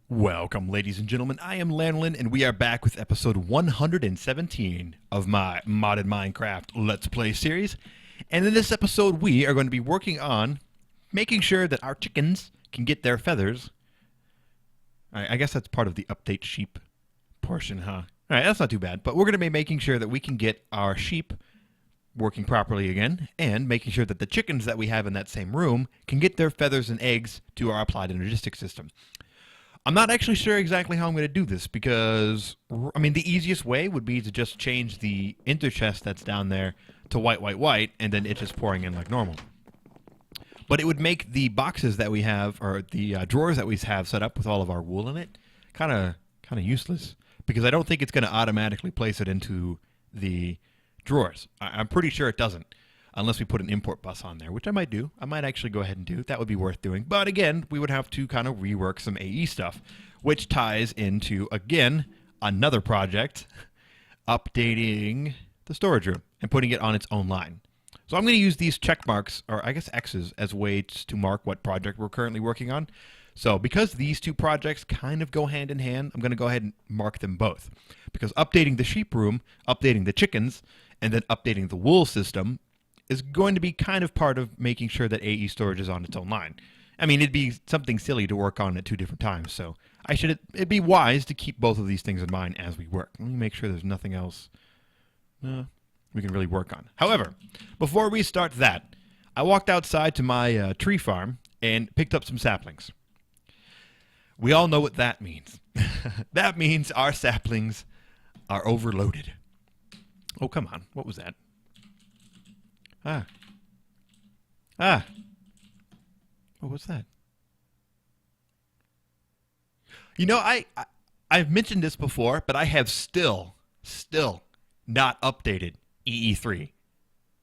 Welcome, ladies and gentlemen. I am Lanolin, and we are back with episode 117 of my modded Minecraft Let's Play series. And in this episode, we are going to be working on making sure that our chickens can get their feathers. I guess that's part of the update sheep portion, huh? Alright, that's not too bad. But we're going to be making sure that we can get our sheep working properly again, and making sure that the chickens that we have in that same room can get their feathers and eggs to our applied energistic system. I'm not actually sure exactly how I'm going to do this because, I mean, the easiest way would be to just change the enter chest that's down there to white, white, white, and then it's just pouring in like normal. But it would make the boxes that we have, or the drawers that we have set up with all of our wool in it, kind of useless, because I don't think it's going to automatically place it into the drawers. I'm pretty sure it doesn't. Unless we put an import bus on there, which I might do. I might actually go ahead and do. That would be worth doing. But again, we would have to kind of rework some AE stuff, which ties into, again, another project, updating the storage room and putting it on its own line. So I'm going to use these check marks, or I guess X's, as ways to mark what project we're currently working on. So because these two projects kind of go hand in hand, I'm going to go ahead and mark them both. Because updating the sheep room, updating the chickens, and then updating the wool system is going to be kind of part of making sure that AE storage is on its own line. I mean, it'd be something silly to work on at two different times, so it'd be wise to keep both of these things in mind as we work. Let me make sure there's nothing else we can really work on. However, before we start that, I walked outside to my tree farm and picked up some saplings. We all know what that means. That means our saplings are overloaded. Oh, come on. What was that? Oh, what's that? You know, I've mentioned this before, but I have still not updated EE3.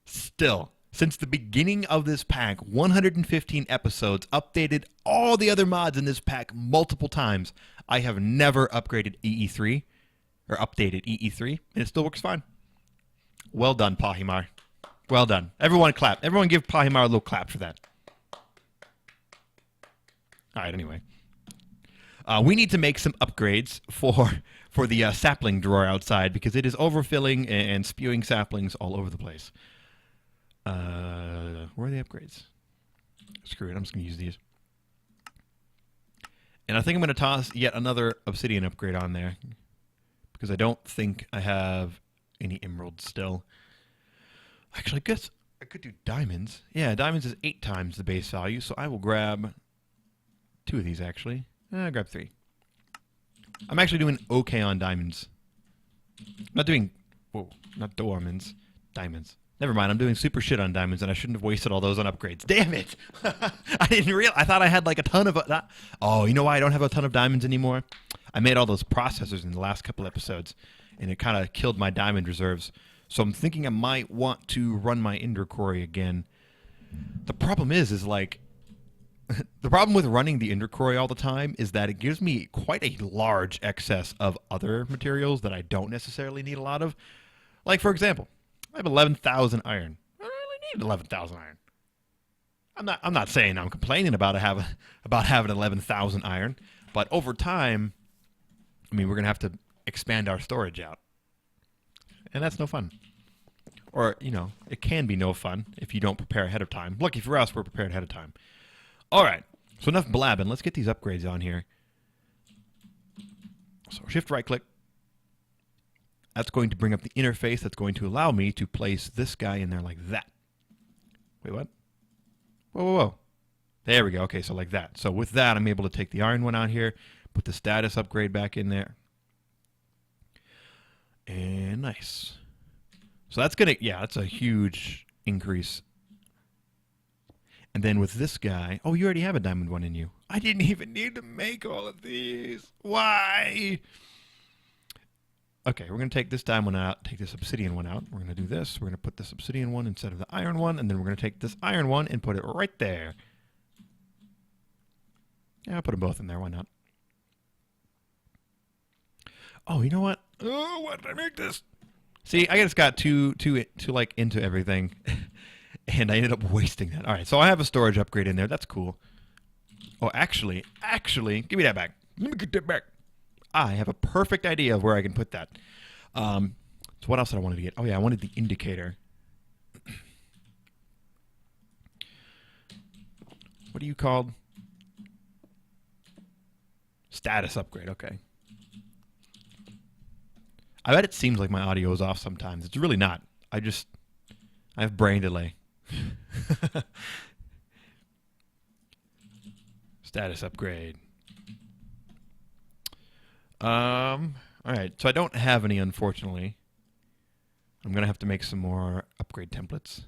Still. Since the beginning of this pack, 115 episodes, updated all the other mods in this pack multiple times. I have never upgraded EE3, or updated EE3, and it still works fine. Well done, Pahimar. Well done. Everyone clap. Everyone give Pahimar a little clap for that. Alright, anyway. We need to make some upgrades for the sapling drawer outside because it is overfilling and spewing saplings all over the place. Where are the upgrades? Screw it, I'm just going to use these. And I think I'm going to toss yet another obsidian upgrade on there because I don't think I have any emeralds still. Actually, I guess I could do diamonds. Yeah, diamonds is 8 times the base value, so I will grab 2 of these, actually. I'll grab 3. I'm actually doing okay on diamonds. I'm not doing... Whoa, not diamonds. Diamonds. Never mind, I'm doing super shit on diamonds, and I shouldn't have wasted all those on upgrades. Damn it! I didn't realize... I thought I had like a ton of... Oh, you know why I don't have a ton of diamonds anymore? I made all those processors in the last couple episodes, and it kind of killed my diamond reserves. So I'm thinking I might want to run my Ender Quarry again. The problem is like, the problem with running the Ender Quarry all the time is that it gives me quite a large excess of other materials that I don't necessarily need a lot of. Like, for example, I have 11,000 iron. I don't really need 11,000 iron. I'm not saying I'm complaining about having 11,000 iron, but over time, I mean, we're going to have to expand our storage out. And that's no fun. Or, you know, it can be no fun if you don't prepare ahead of time. Lucky for us, we're prepared ahead of time. Alright, so enough blabbing. Let's get these upgrades on here. So shift right click. That's going to bring up the interface that's going to allow me to place this guy in there like that. Wait, what? Whoa, whoa, whoa. There we go. Okay, so like that. So with that, I'm able to take the iron one out here, put the status upgrade back in there. And nice. So that's gonna, yeah, that's a huge increase. And then with this guy, oh, you already have a diamond one in you. I didn't even need to make all of these. Why? Okay, we're gonna take this diamond one out, take this obsidian one out. We're gonna do this. We're gonna put this obsidian one instead of the iron one, and then we're gonna take this iron one and put it right there. Yeah, I'll put them both in there. Why not? Oh, you know what? Oh, why did I make this? See, I just got too like into everything, and I ended up wasting that. All right, so I have a storage upgrade in there. That's cool. Oh, actually, give me that back. Let me get that back. I have a perfect idea of where I can put that. So what else did I wanted to get? Oh yeah, I wanted the indicator. What are you called? Status upgrade, okay. I bet it seems like my audio is off sometimes. It's really not. I have brain delay. Status upgrade. Alright, so I don't have any, unfortunately. I'm going to have to make some more upgrade templates.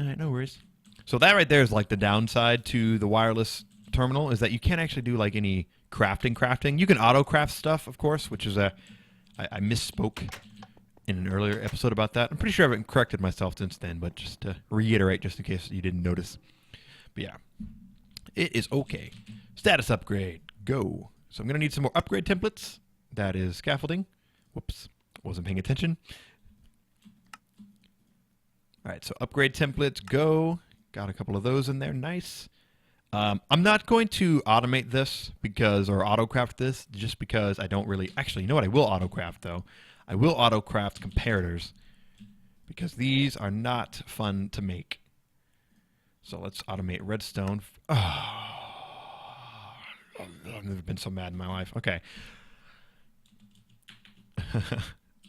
Alright, no worries. So that right there is like the downside to the wireless terminal, is that you can't actually do like any crafting. You can auto-craft stuff, of course, which is I misspoke in an earlier episode about that. I'm pretty sure I've corrected myself since then, but just to reiterate, just in case you didn't notice. But yeah, it is okay. Status upgrade, go. So I'm going to need some more upgrade templates. That is scaffolding. Whoops, wasn't paying attention. All right, so upgrade templates, go. Got a couple of those in there, nice. I'm not going to automate this or autocraft this just because I don't really... Actually, you know what I will autocraft, though? I will autocraft comparators because these are not fun to make. So let's automate redstone. Oh, I've never been so mad in my life. Okay.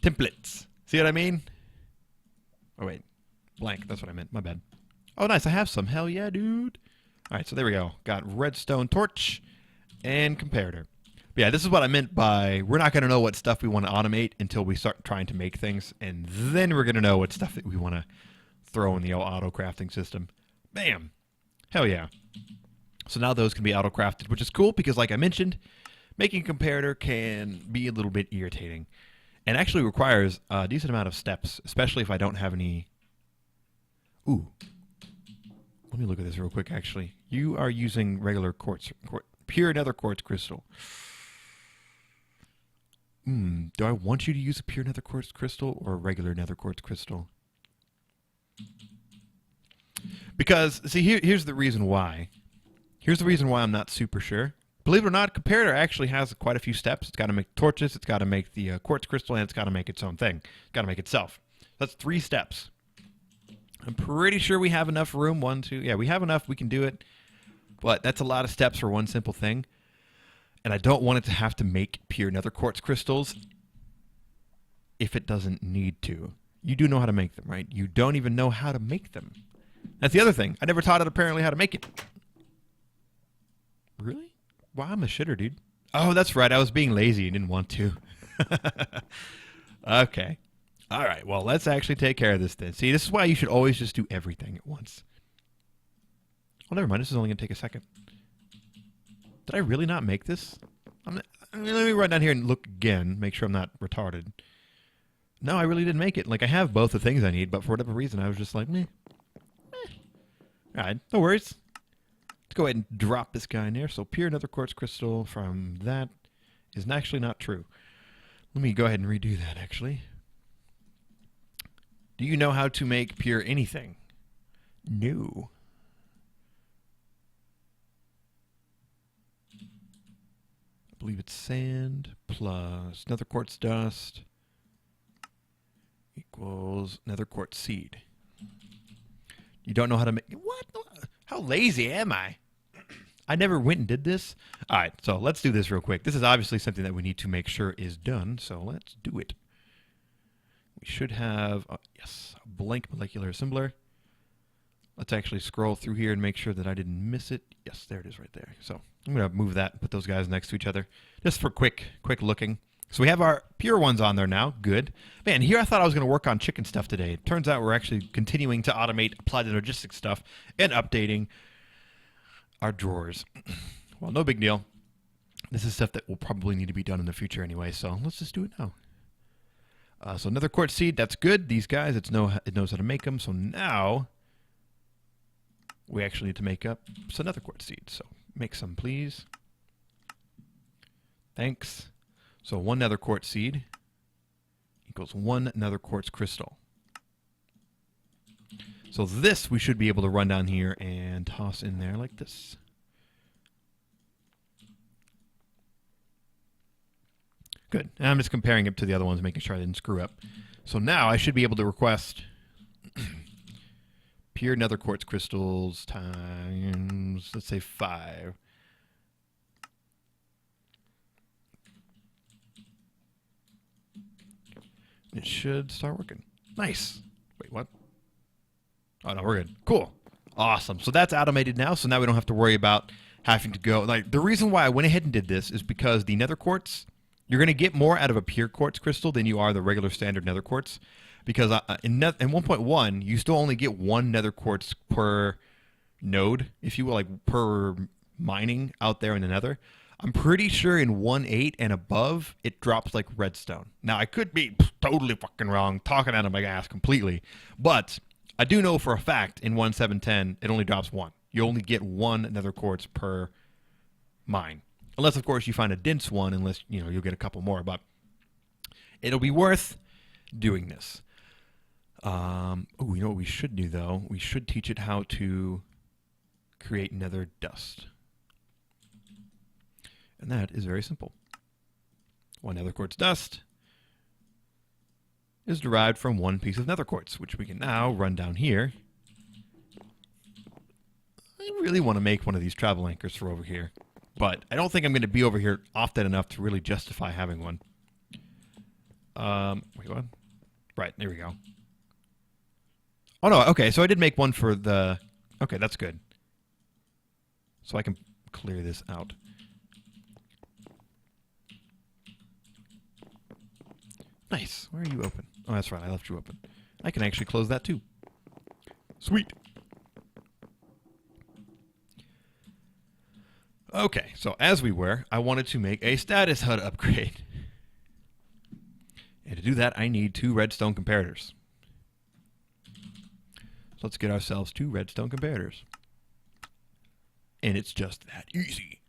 Templates. See what I mean? Oh, wait. Blank. That's what I meant. My bad. Oh, nice. I have some. Hell yeah, dude. All right, so there we go. Got redstone torch and comparator. But yeah, this is what I meant by we're not going to know what stuff we want to automate until we start trying to make things, and then we're going to know what stuff that we want to throw in the old auto-crafting system. Bam! Hell yeah. So now those can be auto-crafted, which is cool because, like I mentioned, making a comparator can be a little bit irritating and actually requires a decent amount of steps, especially if I don't have any... Ooh. Let me look at this real quick, actually. You are using regular pure nether quartz crystal. Do I want you to use a pure nether quartz crystal or a regular nether quartz crystal? Because, see, here's the reason why. Here's the reason why I'm not super sure. Believe it or not, comparator actually has quite a few steps. It's got to make torches, it's got to make the quartz crystal, and it's got to make its own thing. It's got to make itself. That's 3 steps. I'm pretty sure we have enough room. 1, 2. Yeah, we have enough. We can do it. But that's a lot of steps for one simple thing. And I don't want it to have to make pure nether quartz crystals if it doesn't need to. You do know how to make them, right? You don't even know how to make them. That's the other thing. I never taught it apparently how to make it. Really? Wow, I'm a shitter, dude. Oh, that's right. I was being lazy and didn't want to. Okay. All right, well, let's actually take care of this then. See, this is why you should always just do everything at once. Well, never mind. This is only going to take a second. Did I really not make this? Let me run down here and look again, make sure I'm not retarded. No, I really didn't make it. Like, I have both the things I need, but for whatever reason, I was just like, meh. All right, no worries. Let's go ahead and drop this guy in there. So, pure nether quartz crystal from that is actually not true. Let me go ahead and redo that, actually. Do you know how to make pure anything? No. I believe it's sand plus nether quartz dust equals nether quartz seed. You don't know how to make... What? How lazy am I? I never went and did this. All right, so let's do this real quick. This is obviously something that we need to make sure is done, so let's do it. We should have, yes, a blank molecular assembler. Let's actually scroll through here and make sure that I didn't miss it. Yes, there it is right there. So I'm going to move that and put those guys next to each other just for quick looking. So we have our pure ones on there now. Good. Man, here I thought I was going to work on chicken stuff today. It turns out we're actually continuing to automate applied logistics stuff and updating our drawers. Well, no big deal. This is stuff that will probably need to be done in the future anyway, so let's just do it now. So another quartz seed, that's good. These guys, it knows how to make them. So now we actually need to make up some nether quartz seed. So make some, please. Thanks. So 1 nether quartz seed equals 1 nether quartz crystal. So this we should be able to run down here and toss in there like this. Good. And I'm just comparing it to the other ones, making sure I didn't screw up. So now I should be able to request pure nether quartz crystals times, let's say 5. It should start working. Nice. Wait, what? Oh, no, we're good. Cool. Awesome. So that's automated now, so now we don't have to worry about having to go. Like, the reason why I went ahead and did this is because the nether quartz, you're going to get more out of a pure quartz crystal than you are the regular standard nether quartz. Because in 1.1, you still only get 1 nether quartz per node, if you will, like per mining out there in the nether. I'm pretty sure in 1.8 and above, it drops like redstone. Now, I could be totally fucking wrong, talking out of my ass completely. But I do know for a fact in 1.7.10, it only drops 1. You only get 1 nether quartz per mine. Unless, of course, you find a dense one, unless, you know, you'll get a couple more. But it'll be worth doing this. Oh, you know what we should do, though? We should teach it how to create nether dust. And that is very simple. 1 nether quartz dust is derived from 1 piece of nether quartz, which we can now run down here. I really want to make one of these travel anchors for over here, but I don't think I'm going to be over here often enough to really justify having one. Wait, what? Right, there we go. Oh, no, okay, so I did make one for the... Okay, that's good. So I can clear this out. Nice. Where are you open? Oh, that's right. I left you open. I can actually close that too. Sweet. Okay, so as we were, I wanted to make a status HUD upgrade. And to do that, I need 2 redstone comparators. So let's get ourselves 2 redstone comparators. And it's just that easy.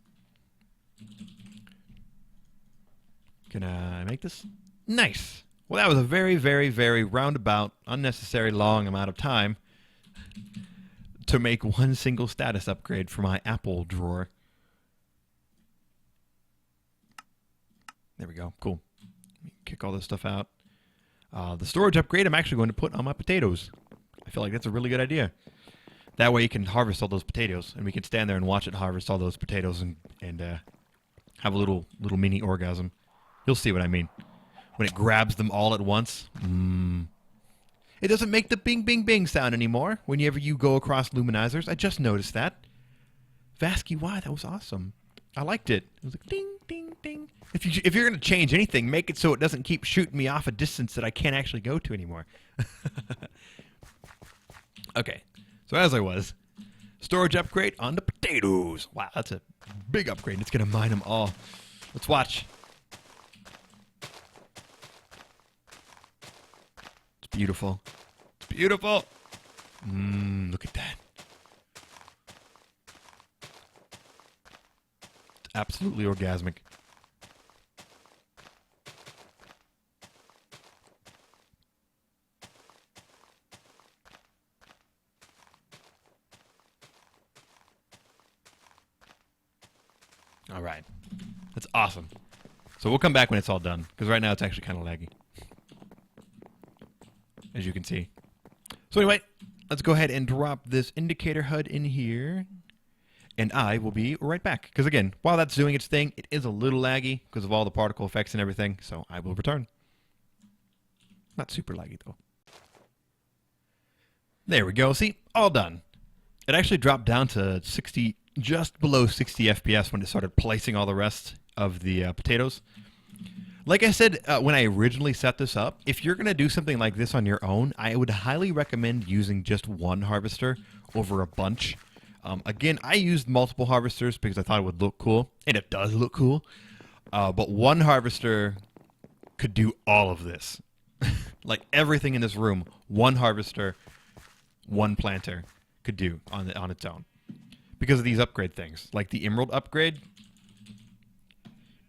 Can I make this? Nice. Well, that was a very, very, very roundabout, unnecessary long amount of time to make 1 single status upgrade for my Apple drawer. There we go. Cool. Kick all this stuff out. The storage upgrade I'm actually going to put on my potatoes. I feel like that's a really good idea. That way you can harvest all those potatoes, and we can stand there and watch it harvest all those potatoes and have a little mini orgasm. You'll see what I mean. When it grabs them all at once. It doesn't make the bing, bing, bing sound anymore whenever you go across luminizers. I just noticed that. Vasky, why? That was awesome. I liked it. It was like ding, ding, ding. If you're going to change anything, make it so it doesn't keep shooting me off a distance that I can't actually go to anymore. Okay. So as I was, storage upgrade on the potatoes. Wow, that's a big upgrade. It's going to mine them all. Let's watch. It's beautiful. It's beautiful. Look at that. It's absolutely orgasmic. All right. That's awesome. So we'll come back when it's all done, because right now it's actually kind of laggy, as you can see. So anyway, let's go ahead and drop this indicator HUD in here, and I will be right back. Because again, while that's doing its thing, it is a little laggy because of all the particle effects and everything, so I will return. Not super laggy, though. There we go. See? All done. It actually dropped down to 60... just below 60 FPS when it started placing all the rest of the potatoes. Like I said, when I originally set this up, if you're going to do something like this on your own, I would highly recommend using just 1 harvester over a bunch. Again, I used multiple harvesters because I thought it would look cool, and it does look cool. But 1 harvester could do all of this. Like everything in this room, 1 harvester, 1 planter could do on its own. Because of these upgrade things. Like the emerald upgrade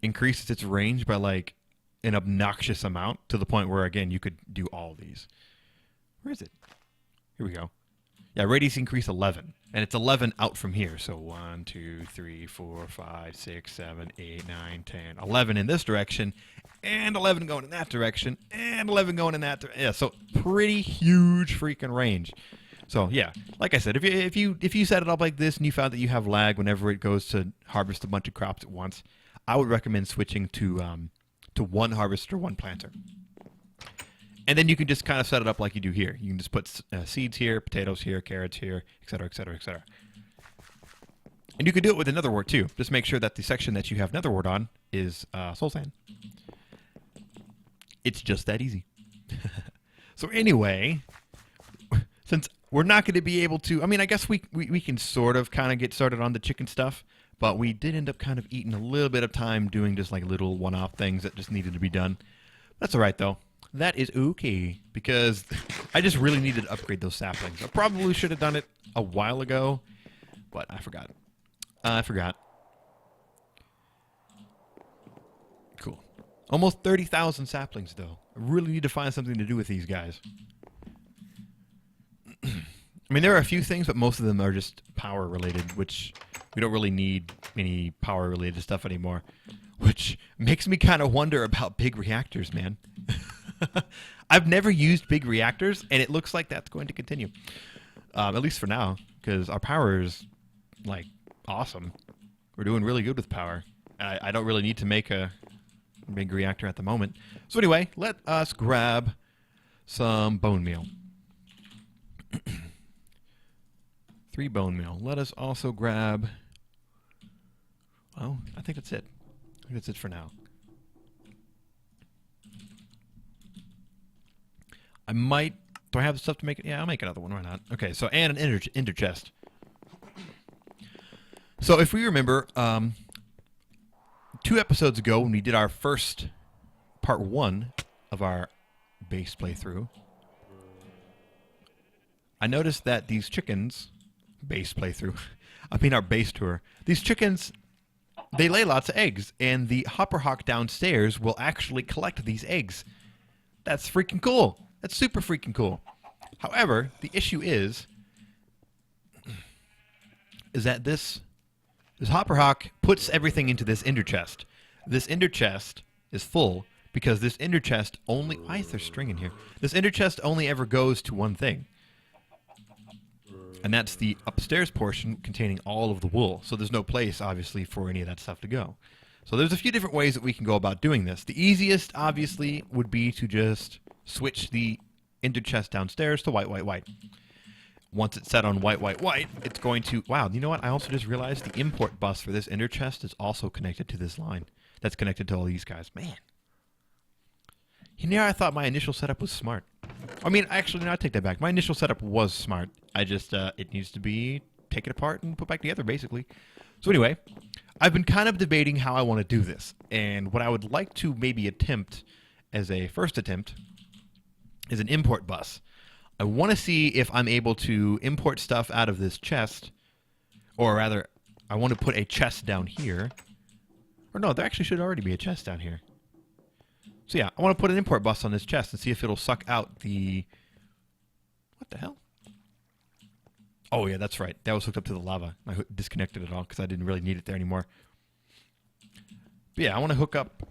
increases its range by like an obnoxious amount to the point where, again, you could do all of these. Where is it? Here we go. Yeah, radius increase 11. And it's 11 out from here. So 1, 2, 3, 4, 5, 6, 7, 8, 9, 10, 11 in this direction. and 11 going in that direction, and 11 going in that direction. Yeah, so pretty huge freaking range. So yeah, like I said, if you set it up like this and you found that you have lag whenever it goes to harvest a bunch of crops at once, I would recommend switching to one harvester, one planter. And then you can just kind of set it up like you do here. You can just put seeds here, potatoes here, carrots here, etc., etc., etc. And you can do it with netherwort too. Just make sure that the section that you have netherwort on is soul sand. It's just that easy. So anyway, since we're not going to be able to, I mean, I guess we can sort of kind of get started on the chicken stuff, but we did end up kind of eating a little bit of time doing just like little one-off things that just needed to be done. That's all right though. That is okay, because I just really needed to upgrade those saplings. I probably should have done it a while ago, but I forgot. Cool. Almost 30,000 saplings, though. I really need to find something to do with these guys. I mean, there are a few things, but most of them are just power-related, which we don't really need any power-related stuff anymore, which makes me kind of wonder about big reactors, man. I've never used big reactors, and it looks like that's going to continue. At least for now, because our power is, like, awesome. We're doing really good with power. I don't really need to make a big reactor at the moment. So anyway, let us grab some bone meal. 3 bone meal. Let us also grab... Well, I think that's it. I think that's it for now. I might... Do I have the stuff to make it? Yeah, I'll make another one. Why not? Okay, so, and an ender chest. So, if we remember, 2 episodes ago, when we did our first part 1 of our base playthrough, I noticed that these chickens... Base playthrough. I mean our base tour. These chickens, they lay lots of eggs, and the hopper hawk downstairs will actually collect these eggs. That's freaking cool. That's super freaking cool. However, the issue is that this hopper hawk puts everything into this ender chest. This ender chest is full because this ender chest only... Why is there string in here? This ender chest only ever goes to one thing. And that's the upstairs portion containing all of the wool. So there's no place, obviously, for any of that stuff to go. So there's a few different ways that we can go about doing this. The easiest, obviously, would be to just switch the ender chest downstairs to white, white, white. Once it's set on white, white, white, it's going to... Wow, you know what? I also just realized the import bus for this ender chest is also connected to this line. That's connected to all these guys. Man. You know, I thought my initial setup was smart. I mean, actually, no, I take that back. My initial setup was smart. I just, it needs to be taken apart and put back together, basically. So anyway, I've been kind of debating how I want to do this. And what I would like to maybe attempt as a first attempt is an import bus. I want to see if I'm able to import stuff out of this chest. Or rather, I want to put a chest down here. Or no, there actually should already be a chest down here. So yeah, I want to put an import bus on this chest and see if it'll suck out the... What the hell? Oh yeah, that's right. That was hooked up to the lava. I disconnected it all because I didn't really need it there anymore. But yeah, I want to hook up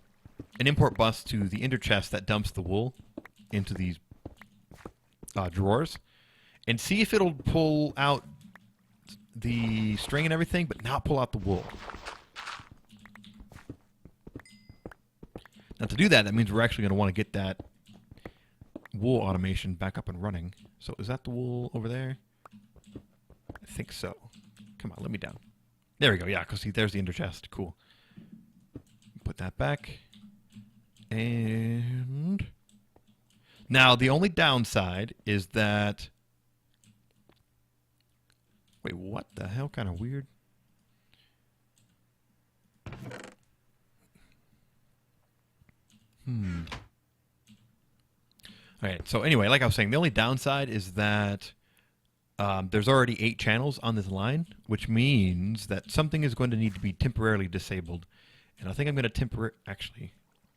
an import bus to the ender chest that dumps the wool into these drawers and see if it'll pull out the string and everything, but not pull out the wool. Now to do that, that means we're actually going to want to get that wool automation back up and running. So is that the wool over there? I think so. Come on, let me down. There we go. Yeah, because see, there's the ender chest. Cool. Put that back. And now the only downside is that... Wait, what the hell? Kind of weird. Alright, so anyway, like I was saying, the only downside is that there's already 8 channels on this line, which means that something is going to need to be temporarily disabled. And I think I'm going to actually,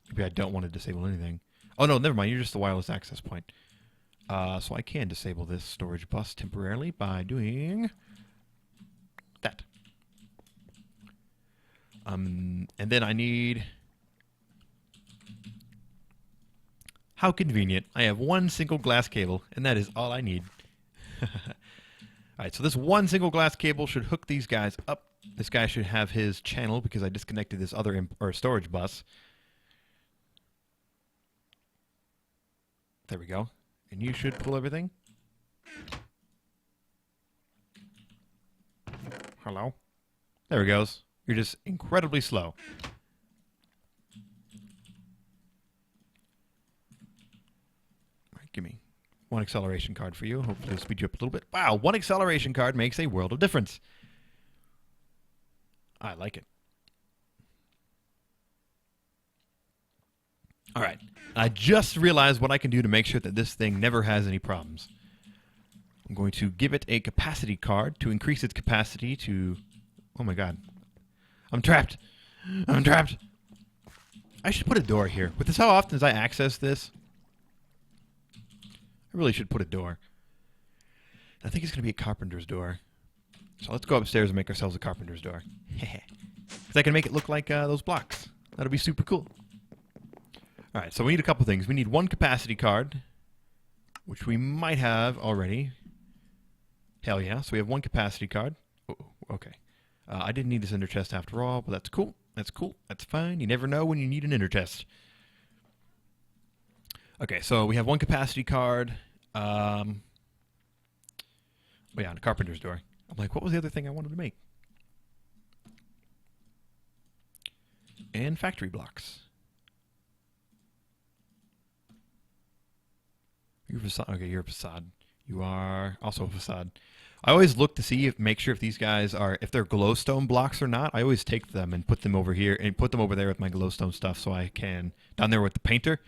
maybe I don't want to disable anything. Oh no, never mind, you're just the wireless access point. So I can disable this storage bus temporarily by doing that. And then I need How convenient. I have one single glass cable, and that is all I need. Alright, so this one single glass cable should hook these guys up. This guy should have his channel because I disconnected this other storage bus. There we go. And you should pull everything. Hello? There it goes. You're just incredibly slow. Alright, give me one acceleration card for you. Hopefully it'll speed you up a little bit. Wow, one acceleration card makes a world of difference. I like it. Alright, I just realized what I can do to make sure that this thing never has any problems. I'm going to give it a capacity card to increase its capacity to... Oh my god. I'm trapped! I'm trapped! I should put a door here. With this how often as I access this, I really should put a door. I think it's going to be a carpenter's door. So let's go upstairs and make ourselves a carpenter's door. Because I can make it look like those blocks. That'll be super cool. Alright, so we need a couple things. We need one capacity card, which we might have already. Hell yeah. So we have one capacity card. Oh, okay. I didn't need this ender chest after all, but that's cool. That's cool. That's fine. You never know when you need an ender chest. Okay, so we have one capacity card. Oh yeah, and a carpenter's door. I'm like, what was the other thing I wanted to make? And factory blocks. You're a facade. Okay, you're a facade. You are also a facade. I always look to see make sure if these guys are, if they're glowstone blocks or not. I always take them and put them over here and put them over there with my glowstone stuff, so I can down there with the painter,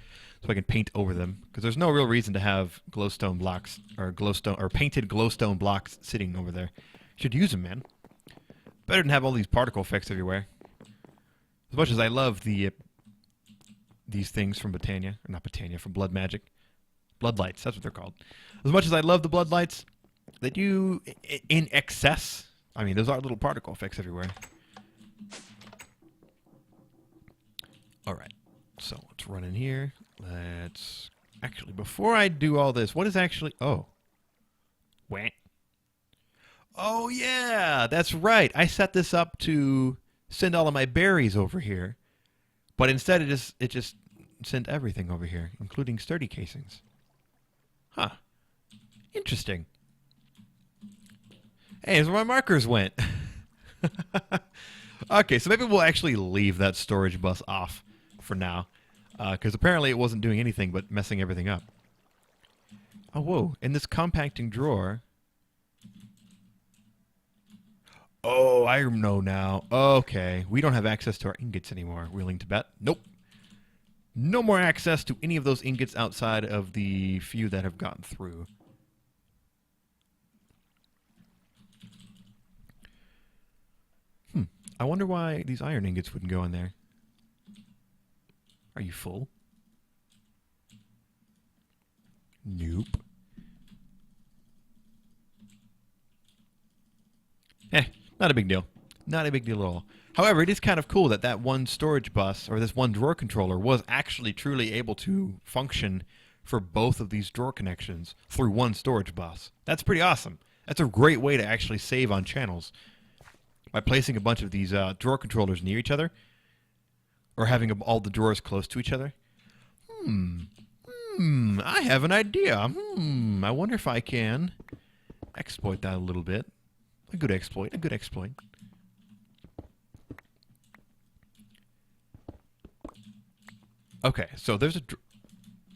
so I can paint over them. Because there's no real reason to have glowstone blocks or painted glowstone blocks sitting over there. You should use them, man. Better than have all these particle effects everywhere. As much as I love these things from Botania, or not Botania, from Blood Magic. Bloodlights, that's what they're called. As much as I love the bloodlights, they do in excess. I mean, those are little particle effects everywhere. Alright, so let's run in here. Let's... Actually, before I do all this, what is actually... Oh. Wah. Oh, yeah, that's right. I set this up to send all of my berries over here. But instead, it just sent everything over here, including sturdy casings. Huh. Interesting. Hey, here's where my markers went. Okay, so maybe we'll actually leave that storage bus off for now. Because apparently it wasn't doing anything but messing everything up. Oh, whoa. In this compacting drawer... Oh, I know now. Okay. We don't have access to our ingots anymore. Willing to bet? Nope. No more access to any of those ingots outside of the few that have gotten through. I wonder why these iron ingots wouldn't go in there. Are you full? Nope. Not a big deal. Not a big deal at all. However, it is kind of cool that that one storage bus, or this one drawer controller, was actually truly able to function for both of these drawer connections through one storage bus. That's pretty awesome. That's a great way to actually save on channels. By placing a bunch of these drawer controllers near each other, or having all the drawers close to each other. I have an idea. I wonder if I can exploit that a little bit. A good exploit, a good exploit. Okay, so there's a...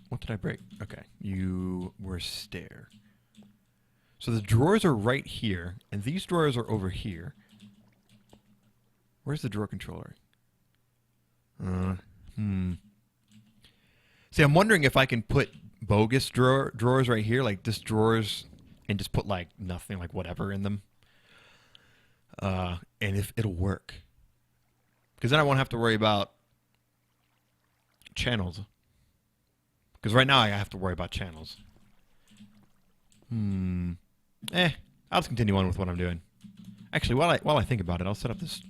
What did I break? Okay, you were a stair. So the drawers are right here, and these drawers are over here. Where's the drawer controller? See, I'm wondering if I can put bogus drawers right here, like just drawers, and just put like nothing, like whatever in them. And if it'll work. Because then I won't have to worry about channels. Because right now I have to worry about channels. I'll just continue on with what I'm doing. Actually, while I think about it, I'll set up this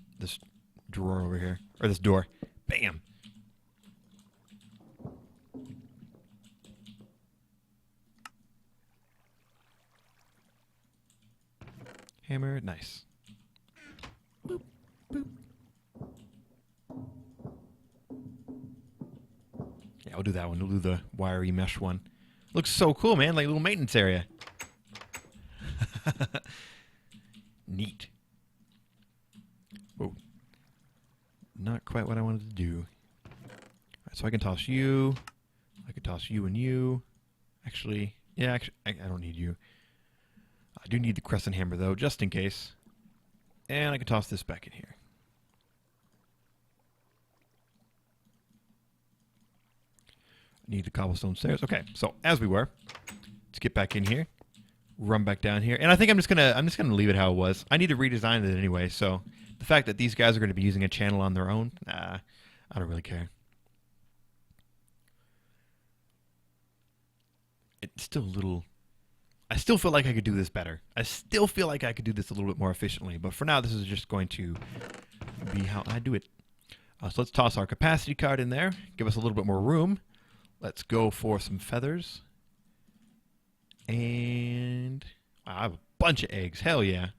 drawer over here. Or this door. Bam! hammer. Nice. Boop, boop. Yeah, I'll do that one. We'll do the wiry mesh one. Looks so cool, man. Like a little maintenance area. Neat. Oh. Not quite what I wanted to do. Alright, so I can toss you. I can toss you and you. Actually, yeah, I don't need you. I do need the crescent hammer, though, just in case. And I can toss this back in here. Need the cobblestone stairs. Okay, so as we were, let's get back in here. Run back down here. And I think I'm just gonna leave it how it was. I need to redesign it anyway, so the fact that these guys are going to be using a channel on their own, I don't really care. It's still a little... I still feel like I could do this better. I still feel like I could do this a little bit more efficiently, but for now this is just going to be how I do it. So let's toss our capacity card in there, give us a little bit more room. Let's go for some feathers. And I have a bunch of eggs. Hell yeah.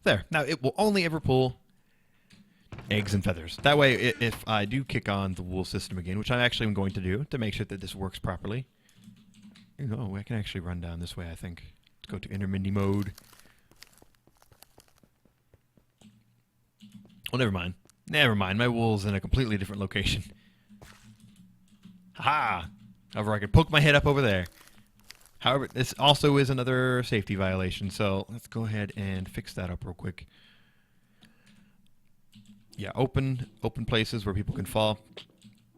There. Now it will only ever pull eggs and feathers. That way, if I do kick on the wool system again, which I actually am going to do to make sure that this works properly. You know, I can actually run down this way, I think. Let's go to intermindi mode. Oh, never mind. Never mind. My wool's in a completely different location. Ha! However, I can poke my head up over there. However, this also is another safety violation, so let's go ahead and fix that up real quick. Yeah, open places where people can fall.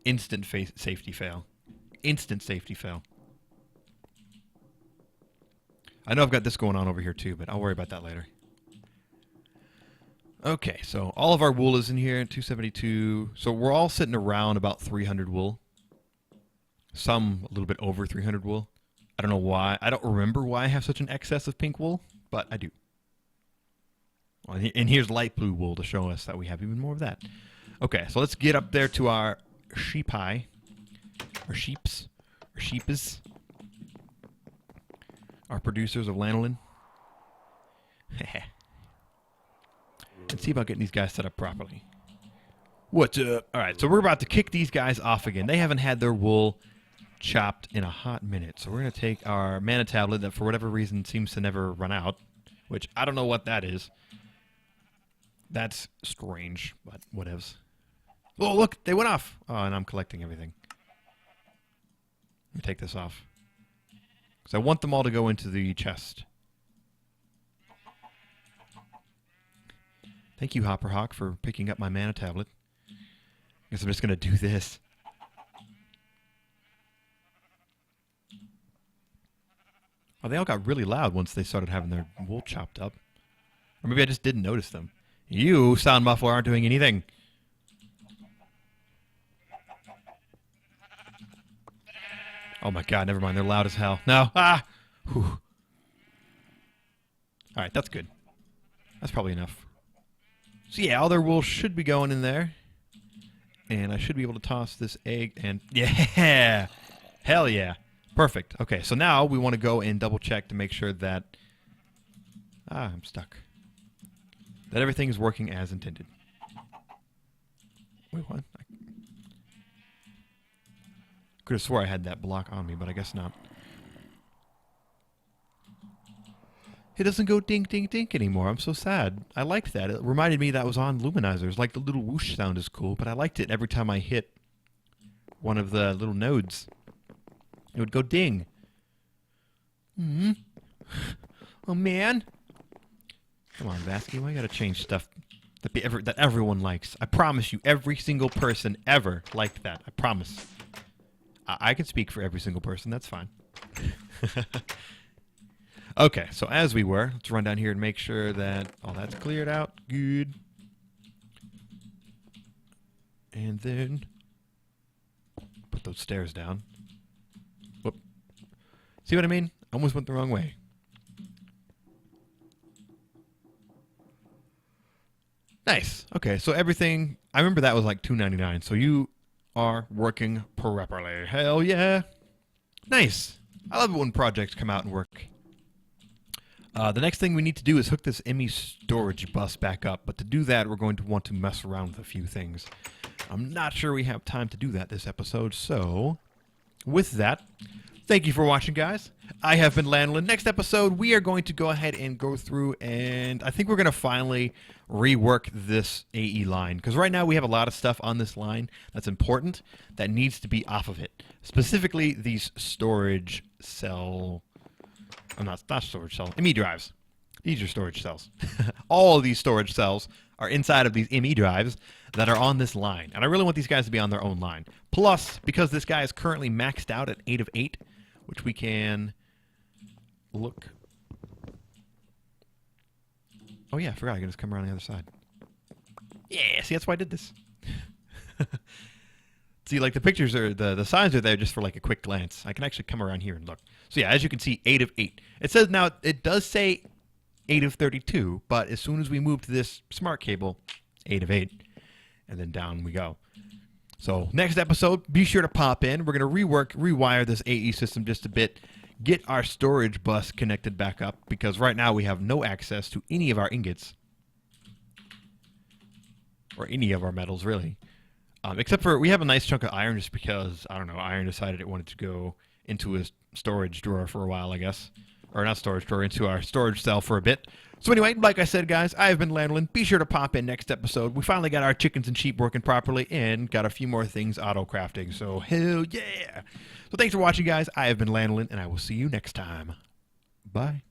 Instant safety fail. Instant safety fail. I know I've got this going on over here too, but I'll worry about that later. Okay, so all of our wool is in here, 272. So we're all sitting around about 300 wool. Some a little bit over 300 wool. I don't know why. I don't remember why I have such an excess of pink wool, but I do. And here's light blue wool to show us that we have even more of that. Okay, so let's get up there to our sheep high. Or sheeps. Or sheepes. Our producers of lanolin. Let's see about getting these guys set up properly. What's up? Alright, so we're about to kick these guys off again. They haven't had their wool chopped in a hot minute. So we're going to take our mana tablet that for whatever reason seems to never run out. Which, I don't know what that is. That's strange, but whatevs. Oh, look! They went off! Oh, and I'm collecting everything. Let me take this off. Because I want them all to go into the chest. Thank you, Hopperhawk, for picking up my mana tablet. Guess I'm just going to do this. Oh, they all got really loud once they started having their wool chopped up. Or maybe I just didn't notice them. You, sound muffler, aren't doing anything. Oh my god, never mind. They're loud as hell. No. Ah! Whew. Alright, that's good. That's probably enough. So yeah, all their wool should be going in there. And I should be able to toss this egg and... Yeah! Hell yeah. Perfect. Okay, so now we want to go and double check to make sure that... Ah, I'm stuck. That everything is working as intended. Wait, what? I could have swore I had that block on me, but I guess not. It doesn't go dink, dink, dink anymore. I'm so sad. I liked that. It reminded me that was on luminizers. Like, the little whoosh sound is cool, but I liked it every time I hit one of the little nodes. It would go ding. Mm-hmm. Oh, man. Come on, Vasky. Why you gotta change stuff that everyone likes? I promise you, every single person ever liked that. I promise. I can speak for every single person. That's fine. Okay, so as we were, let's run down here and make sure that all that's cleared out. Good. And then put those stairs down. Whoop. See what I mean? I almost went the wrong way. Nice. Okay, so everything... I remember that was like $2.99, so you are working properly. Hell yeah. Nice. I love it when projects come out and work. The next thing we need to do is hook this ME storage bus back up, but to do that, we're going to want to mess around with a few things. I'm not sure we have time to do that this episode, so with that, thank you for watching, guys. I have been Lanolin. Next episode, we are going to go ahead and go through, and I think we're going to finally rework this AE line, because right now we have a lot of stuff on this line that's important that needs to be off of it. Specifically, these storage cell... not storage cells, ME drives. These are storage cells. All of these storage cells are inside of these ME drives that are on this line. And I really want these guys to be on their own line. Plus, because this guy is currently maxed out at 8 of 8, which we can look. Oh yeah, I forgot. I can just come around the other side. Yeah, see, that's why I did this. See, like the pictures are, the signs are there just for like a quick glance. I can actually come around here and look. So yeah, as you can see, 8 of 8. It says now, it does say 8 of 32, but as soon as we move to this smart cable, 8 of 8. And then down we go. So next episode, be sure to pop in. We're going to rewire this AE system just a bit, get our storage bus connected back up, because right now we have no access to any of our ingots. Or any of our metals, really. Except for, we have a nice chunk of iron just because, I don't know, iron decided it wanted to go into a storage drawer for a while, I guess. Or not storage drawer, into our storage cell for a bit. So anyway, like I said, guys, I have been Lanolin. Be sure to pop in next episode. We finally got our chickens and sheep working properly and got a few more things auto-crafting. So hell yeah! So thanks for watching, guys. I have been Lanolin, and I will see you next time. Bye.